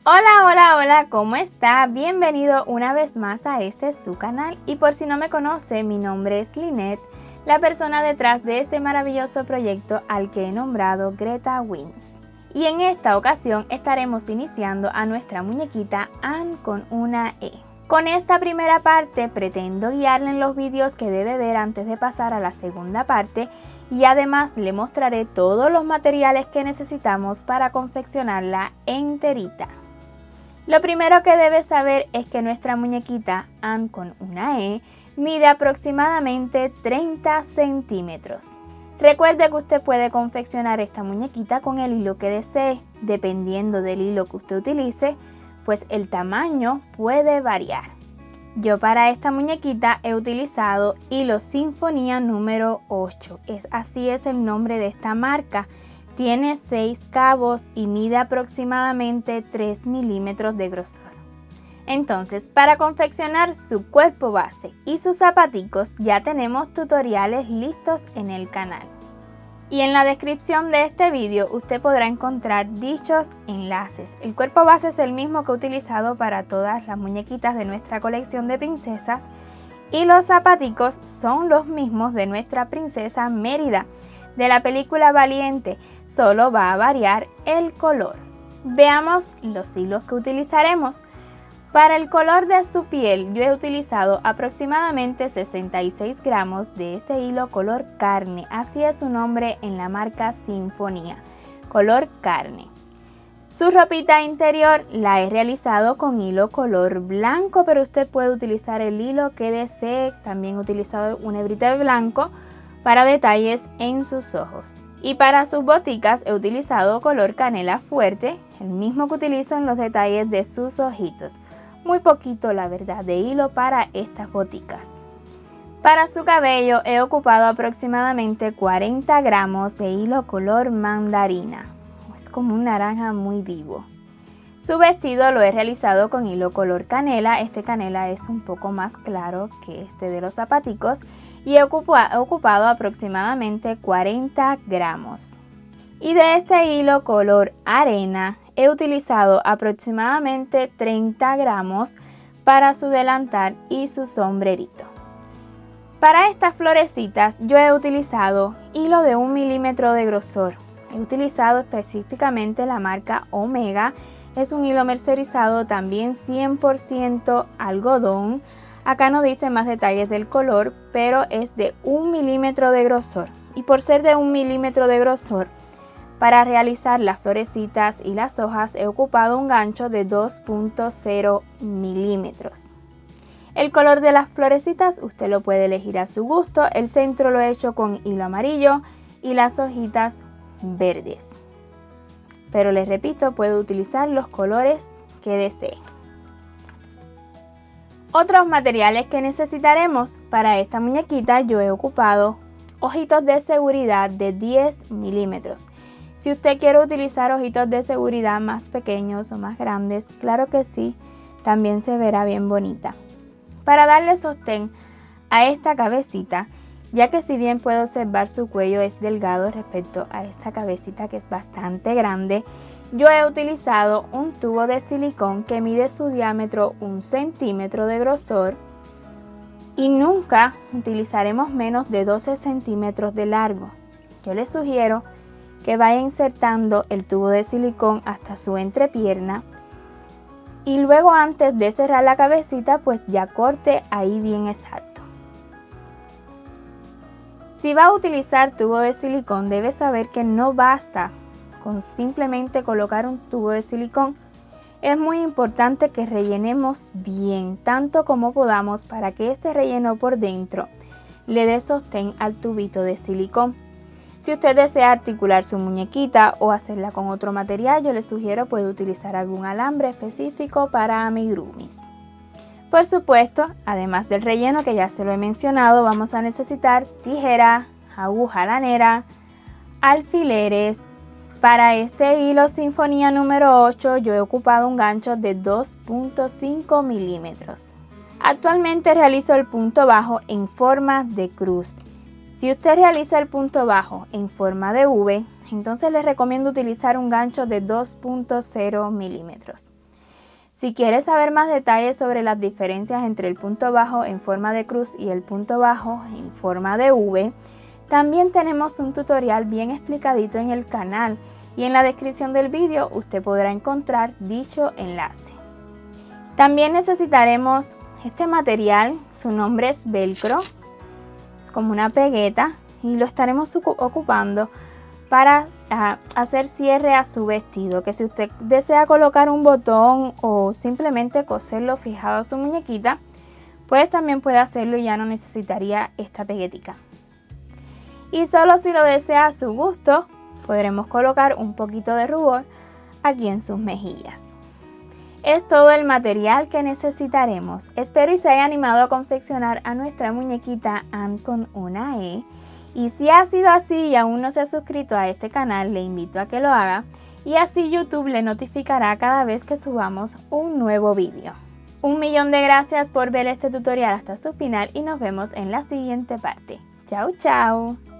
Hola, hola, hola, ¿cómo está? Bienvenido una vez más a su canal. Y por si no me conoce, mi nombre es Lynette, la persona detrás de este maravilloso proyecto al que he nombrado Greta Wins. Y en esta ocasión estaremos iniciando a nuestra muñequita Anne con una E. Con esta primera parte pretendo guiarle en los vídeos que debe ver antes de pasar a la segunda parte y además le mostraré todos los materiales que necesitamos para confeccionarla enterita. Lo primero que debe saber es que nuestra muñequita Anne con una E mide aproximadamente 30 centímetros. Recuerde que usted puede confeccionar esta muñequita con el hilo que desee, dependiendo del hilo que usted utilice, pues el tamaño puede variar. Yo para esta muñequita he utilizado hilo Sinfonía número 8, así es el nombre de esta marca. Tiene 6 cabos y mide aproximadamente 3 milímetros de grosor. Entonces, para confeccionar su cuerpo base y sus zapaticos ya tenemos tutoriales listos en el canal. Y en la descripción de este vídeo usted podrá encontrar dichos enlaces. El cuerpo base es el mismo que he utilizado para todas las muñequitas de nuestra colección de princesas y los zapaticos son los mismos de nuestra princesa Mérida de la película Valiente, solo va a variar el color. Veamos los hilos que utilizaremos. Para el color de su piel yo he utilizado aproximadamente 66 gramos de este hilo color carne, así es su nombre en la marca Sinfonía, color carne. Su ropita interior la he realizado con hilo color blanco, pero usted puede utilizar el hilo que desee. También he utilizado una hebrita de blanco para detalles en sus ojos. Y para sus boticas he utilizado color canela fuerte, el mismo que utilizo en los detalles de sus ojitos. Muy poquito, la verdad, de hilo para estas boticas. Para su cabello he ocupado aproximadamente 40 gramos de hilo color mandarina. Es como un naranja muy vivo. Su vestido lo he realizado con hilo color canela. Este canela es un poco más claro que este de los zapaticos. Y he ocupado aproximadamente 40 gramos. Y de este hilo color arena he utilizado aproximadamente 30 gramos para su delantal y su sombrerito. Para estas florecitas yo he utilizado hilo de 1 milímetro de grosor. He utilizado específicamente la marca Omega. Es un hilo mercerizado, también 100% algodón. Acá no dice más detalles del color, pero es de 1 milímetro de grosor. Y por ser de 1 milímetro de grosor, para realizar las florecitas y las hojas he ocupado un gancho de 2.0 milímetros. El color de las florecitas usted lo puede elegir a su gusto. El centro lo he hecho con hilo amarillo y las hojitas verdes. Pero les repito, puede utilizar los colores que desee. Otros materiales que necesitaremos para esta muñequita, yo he ocupado ojitos de seguridad de 10 milímetros. Si usted quiere utilizar ojitos de seguridad más pequeños o más grandes, claro que sí, también se verá bien bonita. Para darle sostén a esta cabecita, ya que si bien puedo observar su cuello es delgado respecto a esta cabecita que es bastante grande, yo he utilizado un tubo de silicón que mide su diámetro 1 centímetro de grosor y nunca utilizaremos menos de 12 centímetros de largo. Yo les sugiero que vaya insertando el tubo de silicón hasta su entrepierna y luego antes de cerrar la cabecita pues ya corte ahí bien exacto. Si va a utilizar tubo de silicón debe saber que no basta con simplemente colocar un tubo de silicón. Es muy importante que rellenemos bien, tanto como podamos, para que este relleno por dentro le dé sostén al tubito de silicón. Si usted desea articular su muñequita o hacerla con otro material, yo le sugiero puede utilizar algún alambre específico para amigurumis. Por supuesto, además del relleno que ya se lo he mencionado, vamos a necesitar tijera, aguja lanera, alfileres. Para este hilo Sinfonía número 8 yo he ocupado un gancho de 2.5 milímetros. Actualmente realizo el punto bajo en forma de cruz. Si usted realiza el punto bajo en forma de V, entonces les recomiendo utilizar un gancho de 2.0 milímetros. Si quieres saber más detalles sobre las diferencias entre el punto bajo en forma de cruz y el punto bajo en forma de V, también tenemos un tutorial bien explicadito en el canal y en la descripción del vídeo usted podrá encontrar dicho enlace. También necesitaremos este material, su nombre es velcro, es como una pegueta y lo estaremos ocupando para hacer cierre a su vestido, que si usted desea colocar un botón o simplemente coserlo fijado a su muñequita, pues también puede hacerlo y ya no necesitaría esta peguetica. Y solo si lo desea a su gusto, podremos colocar un poquito de rubor aquí en sus mejillas. Es todo el material que necesitaremos. Espero y se haya animado a confeccionar a nuestra muñequita Anne con una E. Y si ha sido así y aún no se ha suscrito a este canal, le invito a que lo haga y así YouTube le notificará cada vez que subamos un nuevo vídeo. Un millón de gracias por ver este tutorial hasta su final y nos vemos en la siguiente parte. ¡Chao, chao!